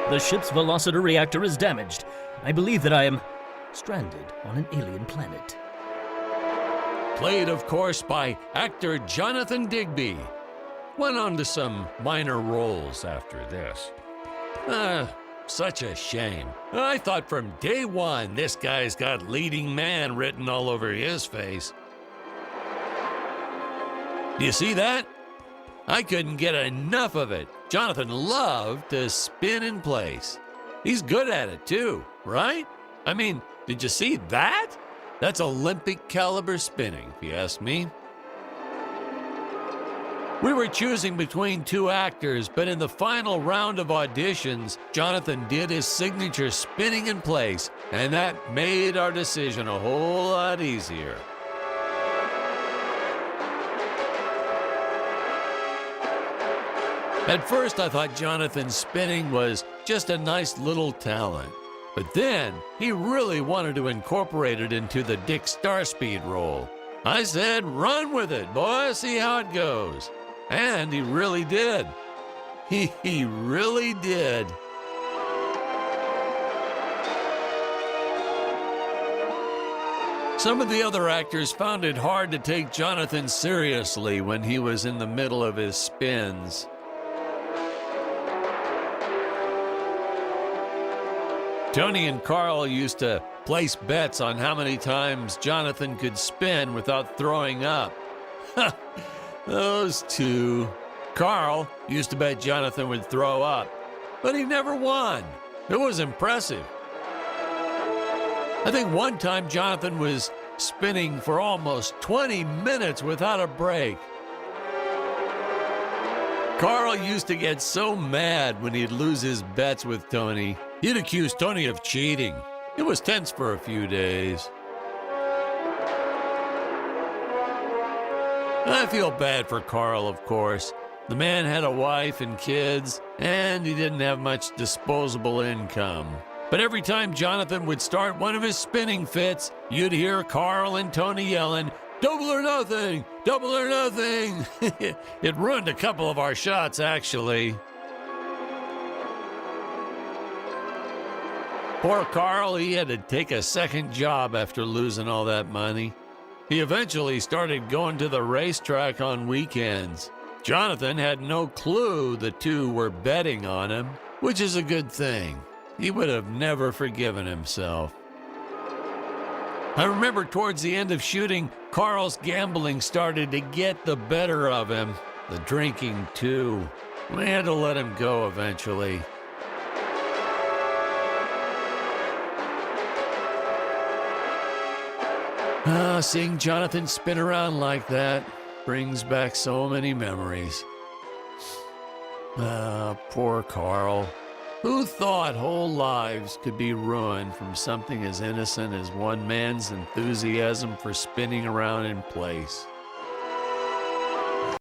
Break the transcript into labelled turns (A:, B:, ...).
A: The ship's velociter reactor is damaged. I believe that I am stranded on an alien planet.
B: Played, of course, by actor Jonathan Digby. Went on to some minor roles after this. Such a shame. I thought from day one this guy's got leading man written all over his face. Do you see that? I couldn't get enough of it. Jonathan loved to spin in place. He's good at it too, right? I mean, did you see that? That's Olympic caliber spinning, if you ask me. We were choosing between two actors, but in the final round of auditions, Jonathan did his signature spinning in place, and that made our decision a whole lot easier. At first, I thought Jonathan's spinning was just a nice little talent. But then, he really wanted to incorporate it into the Dick Starspeed role. I said, run with it, boy, see how it goes. And he really did. He really did. Some of the other actors found it hard to take Jonathan seriously when he was in the middle of his spins. Tony and Carl used to place bets on how many times Jonathan could spin without throwing up. Those two. Carl used to bet Jonathan would throw up, but he never won. It was impressive. I think one time Jonathan was spinning for almost 20 minutes without a break. Carl used to get so mad when he'd lose his bets with Tony. He'd accuse Tony of cheating. It was tense for a few days. I feel bad for Carl, of course. The man had a wife and kids, and he didn't have much disposable income. But every time Jonathan would start one of his spinning fits, you'd hear Carl and Tony yelling, "Double or nothing! Double or nothing!" It ruined a couple of our shots, actually. Poor Carl, he had to take a second job after losing all that money. He eventually started going to the racetrack on weekends. Jonathan had no clue the two were betting on him, which is a good thing. He would have never forgiven himself. I remember towards the end of shooting, Carl's gambling started to get the better of him. The drinking, too. We had to let him go eventually. Seeing Jonathan spin around like that brings back so many memories. Poor Carl. Who thought whole lives could be ruined from something as innocent as one man's enthusiasm for spinning around in place?